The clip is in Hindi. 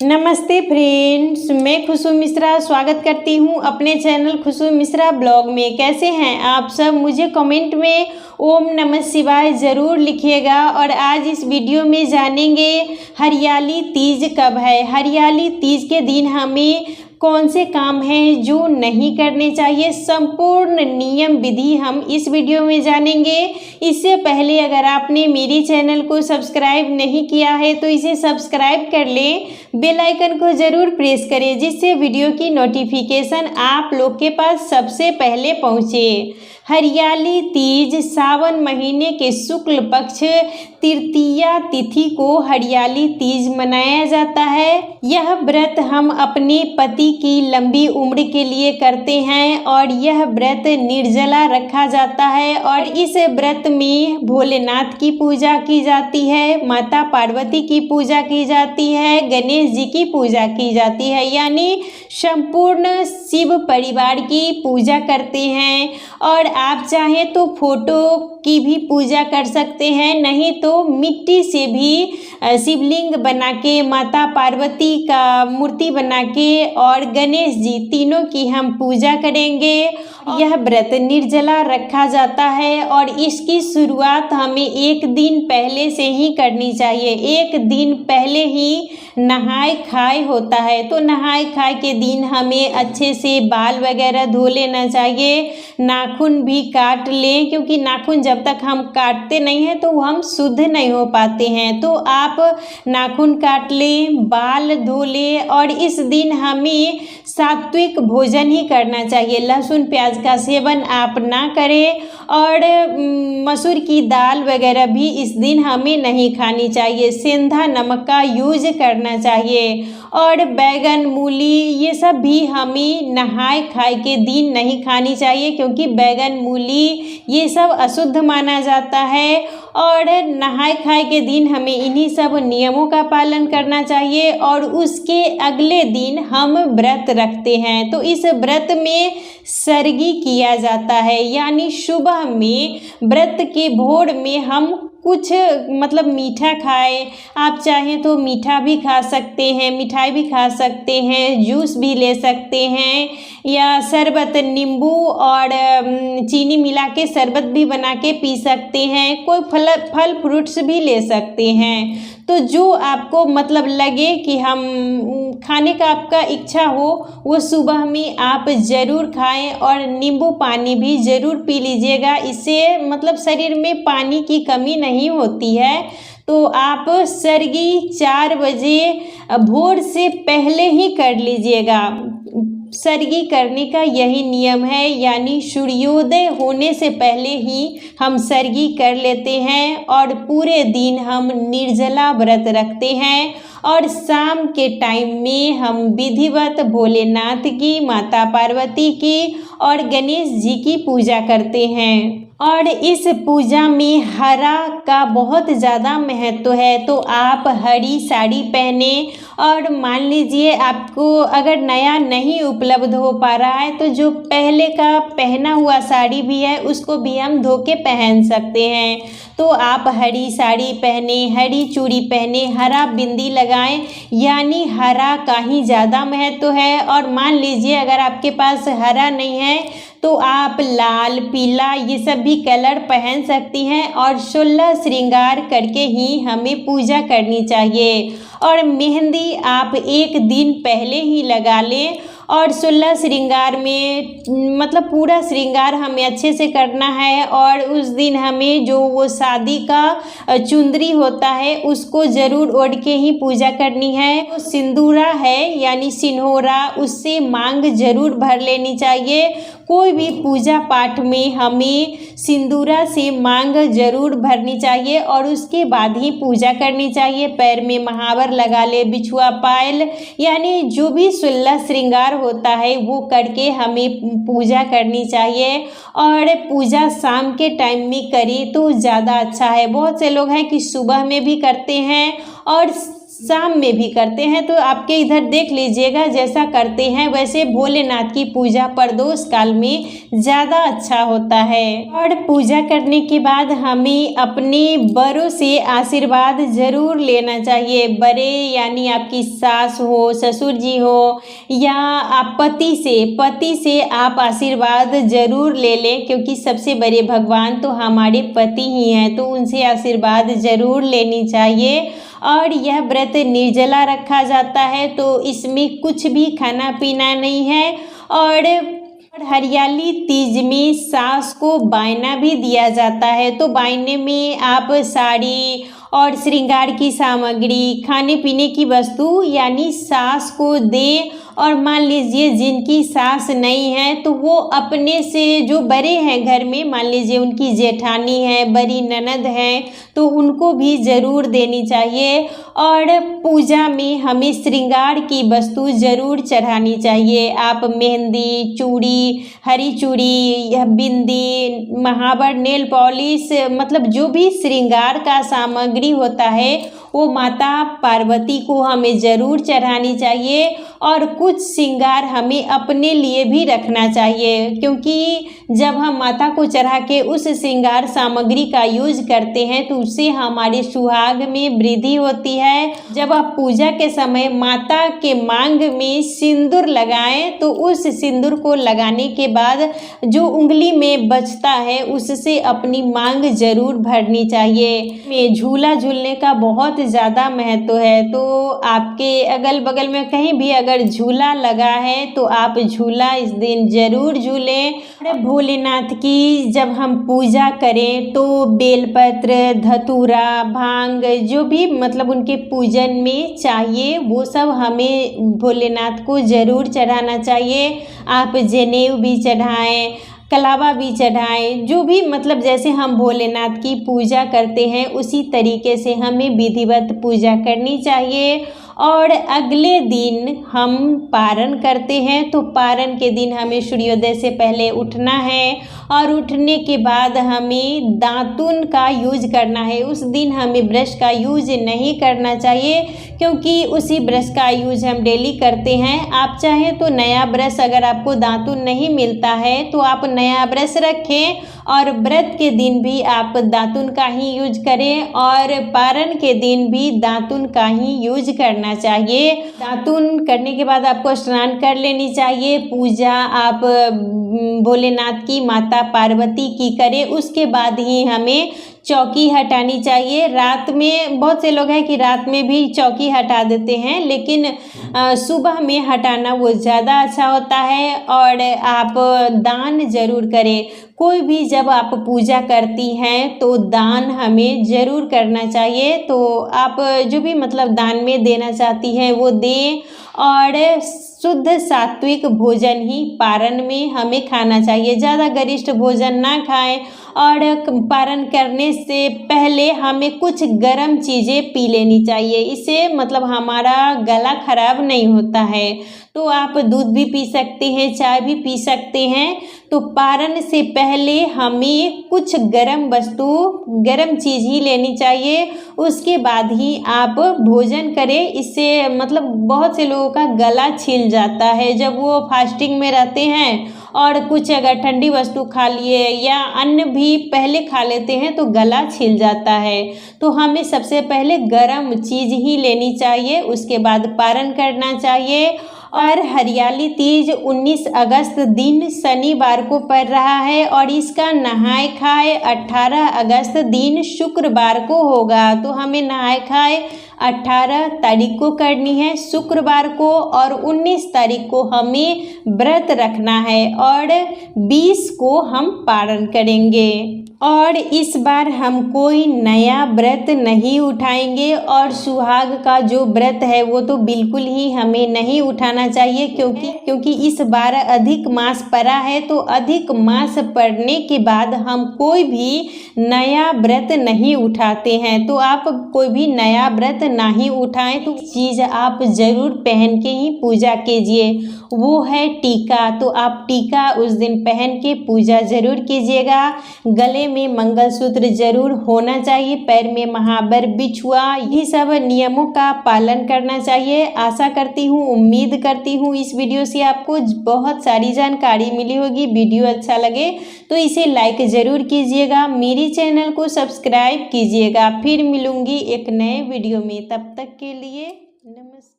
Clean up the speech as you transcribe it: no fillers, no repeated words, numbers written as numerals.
नमस्ते फ्रेंड्स, मैं खुशबू मिश्रा स्वागत करती हूं अपने चैनल खुशबू मिश्रा ब्लॉग में। कैसे हैं आप सब? मुझे कमेंट में ओम नमः शिवाय ज़रूर लिखिएगा। और आज इस वीडियो में जानेंगे हरियाली तीज कब है। हरियाली तीज के दिन हमें कौन से काम हैं जो नहीं करने चाहिए, संपूर्ण नियम विधि हम इस वीडियो में जानेंगे। इससे पहले अगर आपने मेरे चैनल को सब्सक्राइब नहीं किया है तो इसे सब्सक्राइब कर लें, बेल आइकन को ज़रूर प्रेस करें जिससे वीडियो की नोटिफिकेशन आप लोग के पास सबसे पहले पहुँचे। हरियाली तीज सावन महीने के शुक्ल पक्ष तृतीया तिथि को हरियाली तीज मनाया जाता है। यह व्रत हम अपने पति की लंबी उम्र के लिए करते हैं और यह व्रत निर्जला रखा जाता है। और इस व्रत में भोलेनाथ की पूजा की जाती है, माता पार्वती की पूजा की जाती है, गणेश जी की पूजा की जाती है, यानी संपूर्ण शिव परिवार की पूजा करते हैं। और आप चाहें तो फोटो की भी पूजा कर सकते हैं, नहीं तो मिट्टी से भी शिवलिंग बना के, माता पार्वती का मूर्ति बना के और गणेश जी तीनों की हम पूजा करेंगे। यह व्रत निर्जला रखा जाता है और इसकी शुरुआत हमें एक दिन पहले से ही करनी चाहिए। एक दिन पहले ही नहाए खाए होता है, तो नहाए खाए के दिन हमें अच्छे से बाल वगैरह धो लेना चाहिए, नाखून भी काट लें, क्योंकि नाखून जब तक हम काटते नहीं हैं तो हम शुद्ध नहीं हो पाते हैं। तो आप नाखून काट लें, बाल धो लें और इस दिन हमें सात्विक भोजन ही करना चाहिए। लहसुन प्याज का सेवन आप ना करें और मसूर की दाल वगैरह भी इस दिन हमें नहीं खानी चाहिए। सेंधा नमक का यूज करना चाहिए और बैगन मूली ये सब भी हमें नहाए खाए के दिन नहीं खानी चाहिए, क्योंकि बैगन मूली ये सब अशुद्ध माना जाता है। और नहाए खाए के दिन हमें इन्हीं सब नियमों का पालन करना चाहिए। और उसके अगले दिन हम व्रत रखते हैं, तो इस व्रत में सरगी किया जाता है, यानी सुबह में व्रत के भोर में हम कुछ मीठा खाएं। आप चाहें तो मीठा भी खा सकते हैं, मिठाई भी खा सकते हैं, जूस भी ले सकते हैं, या शरबत नींबू और चीनी मिला के शरबत भी बना के पी सकते हैं। कोई फल फ्रूट्स भी ले सकते हैं। तो जो आपको लगे कि हम खाने का आपका इच्छा हो वो सुबह में आप ज़रूर खाएं और नींबू पानी भी ज़रूर पी लीजिएगा। इससे शरीर में पानी की कमी नहीं होती है। तो आप सरगी 4 बजे भोर से पहले ही कर लीजिएगा। सरगी करने का यही नियम है, यानी सूर्योदय होने से पहले ही हम सरगी कर लेते हैं और पूरे दिन हम निर्जला व्रत रखते हैं। और शाम के टाइम में हम विधिवत भोलेनाथ की, माता पार्वती की और गणेश जी की पूजा करते हैं। और इस पूजा में हरा का बहुत ज़्यादा महत्व है, तो आप हरी साड़ी पहने। और मान लीजिए आपको अगर नया नहीं उपलब्ध हो पा रहा है तो जो पहले का पहना हुआ साड़ी भी है उसको भी हम धो के पहन सकते हैं। तो आप हरी साड़ी पहने, हरी चूड़ी पहने, हरा बिंदी लगाएं, यानी हरा का ही ज़्यादा महत्व है। और मान लीजिए अगर आपके पास हरा नहीं है तो आप लाल, पीला ये सब भी कलर पहन सकती हैं। और 16 श्रृंगार करके ही हमें पूजा करनी चाहिए। और मेहंदी आप एक दिन पहले ही लगा लें। और 16 श्रृंगार में पूरा श्रृंगार हमें अच्छे से करना है। और उस दिन हमें जो वो शादी का चुंदरी होता है उसको ज़रूर ओढ़ के ही पूजा करनी है। तो सिंदूरा है यानी सिन्होरा, उससे मांग ज़रूर भर लेनी चाहिए। कोई भी पूजा पाठ में हमें सिंदूरा से मांग जरूर भरनी चाहिए और उसके बाद ही पूजा करनी चाहिए। पैर में महावर लगा ले, बिछुआ पायल, यानी जो भी 16 श्रृंगार होता है वो करके हमें पूजा करनी चाहिए। और पूजा शाम के टाइम में करें तो ज़्यादा अच्छा है। बहुत से लोग हैं कि सुबह में भी करते हैं और शाम में भी करते हैं। तो आपके इधर देख लीजिएगा, जैसा करते हैं वैसे भोलेनाथ की पूजा प्रदोष काल में ज़्यादा अच्छा होता है। और पूजा करने के बाद हमें अपने बड़ों से आशीर्वाद ज़रूर लेना चाहिए। बड़े यानी आपकी सास हो, ससुर जी हो, या आप पति से आप आशीर्वाद ज़रूर ले लें, क्योंकि सबसे बड़े भगवान तो हमारे पति ही हैं। तो उनसे आशीर्वाद ज़रूर लेनी चाहिए। और यह व्रत निर्जला रखा जाता है, तो इसमें कुछ भी खाना पीना नहीं है। और हरियाली तीज में सास को बायना भी दिया जाता है। तो बायने में आप साड़ी और श्रृंगार की सामग्री, खाने पीने की वस्तु यानी सास को दें। और मान लीजिए जिनकी सास नहीं है तो वो अपने से जो बड़े हैं घर में, मान लीजिए उनकी जेठानी है, बड़ी ननद है, तो उनको भी ज़रूर देनी चाहिए। और पूजा में हमें श्रृंगार की वस्तु ज़रूर चढ़ानी चाहिए। आप मेहंदी, चूड़ी, हरी चूड़ी या बिंदी, महावर, नेल पॉलिश, मतलब जो भी श्रृंगार का सामग्री होता है वो माता पार्वती को हमें ज़रूर चढ़ानी चाहिए। और कुछ श्रृंगार हमें अपने लिए भी रखना चाहिए, क्योंकि जब हम माता को चढ़ा के उस श्रृंगार सामग्री का यूज करते हैं तो उससे हमारे सुहाग में वृद्धि होती है। जब आप पूजा के समय माता के मांग में सिंदूर लगाएं तो उस सिंदूर को लगाने के बाद जो उंगली में बचता है उससे अपनी मांग जरूर भरनी चाहिए। में झूला झूलने का बहुत ज़्यादा महत्व है। तो आपके अगल बगल में कहीं भी अगर झूला लगा है तो आप झूला इस दिन जरूर झूलें। भोलेनाथ की जब हम पूजा करें तो बेलपत्र, धतूरा, भांग, जो भी मतलब उनके पूजन में चाहिए वो सब हमें भोलेनाथ को ज़रूर चढ़ाना चाहिए। आप जनेऊ भी चढ़ाएं, कलावा भी चढ़ाएं, जो भी मतलब जैसे हम भोलेनाथ की पूजा करते हैं उसी तरीके से हमें विधिवत पूजा करनी चाहिए। और अगले दिन हम पारण करते हैं। तो पारण के दिन हमें सूर्योदय से पहले उठना है और उठने के बाद हमें दातुन का यूज करना है। उस दिन हमें ब्रश का यूज नहीं करना चाहिए, क्योंकि उसी ब्रश का यूज हम डेली करते हैं। आप चाहें तो नया ब्रश, अगर आपको दातुन नहीं मिलता है तो आप नया ब्रश रखें और व्रत के दिन भी आप दातुन का ही यूज करें और पारण के दिन भी दातुन का ही यूज करना चाहिए। दातुन करने के बाद आपको स्नान कर लेनी चाहिए। पूजा आप भोलेनाथ की, माता पार्वती की करें, उसके बाद ही हमें चौकी हटानी चाहिए। रात में बहुत से लोग हैं कि रात में भी चौकी हटा देते हैं, लेकिन सुबह में हटाना वो ज़्यादा अच्छा होता है। और आप दान ज़रूर करें। कोई भी जब आप पूजा करती हैं तो दान हमें ज़रूर करना चाहिए। तो आप जो भी मतलब दान में देना चाहती हैं वो दें। और शुद्ध सात्विक भोजन ही पारण में हमें खाना चाहिए। ज़्यादा गरिष्ठ भोजन ना खाएं। और पारण करने से पहले हमें कुछ गर्म चीज़ें पी लेनी चाहिए। इससे मतलब हमारा गला खराब नहीं होता है। तो आप दूध भी पी सकते हैं, चाय भी पी सकते हैं। तो पारण से पहले हमें कुछ गर्म वस्तु, गर्म चीज़ ही लेनी चाहिए, उसके बाद ही आप भोजन करें। इससे मतलब बहुत से लोगों का गला छिल जाता है जब वो फास्टिंग में रहते हैं और कुछ अगर ठंडी वस्तु खा लिए या अन्न भी पहले खा लेते हैं तो गला छिल जाता है। तो हमें सबसे पहले गर्म चीज़ ही लेनी चाहिए, उसके बाद पारण करना चाहिए। और हरियाली तीज 19 अगस्त दिन शनिवार को पड़ रहा है और इसका नहाय खाए 18 अगस्त दिन शुक्रवार को होगा। तो हमें नहाय खाए 18 तारीख को करनी है शुक्रवार को, और 19 तारीख को हमें व्रत रखना है और 20 को हम पारण करेंगे। और इस बार हम कोई नया व्रत नहीं उठाएंगे। और सुहाग का जो व्रत है वो तो बिल्कुल ही हमें नहीं उठाना चाहिए, क्योंकि इस बार अधिक मास पड़ा है। तो अधिक मास पड़ने के बाद हम कोई भी नया व्रत नहीं उठाते हैं। तो आप कोई भी नया व्रत नहीं उठाएं। तो चीज़ आप ज़रूर पहन के ही पूजा कीजिए, वो है टीका। तो आप टीका उस दिन पहन के पूजा ज़रूर कीजिएगा। गले में मंगलसूत्र जरूर होना चाहिए, पैर में महावर बिछुआ, ये सब नियमों का पालन करना चाहिए। आशा करती हूँ, उम्मीद करती हूँ इस वीडियो से आपको बहुत सारी जानकारी मिली होगी। वीडियो अच्छा लगे तो इसे लाइक ज़रूर कीजिएगा, मेरी चैनल को सब्सक्राइब कीजिएगा। फिर मिलूँगी एक नए वीडियो में, तब तक के लिए नमस्कार।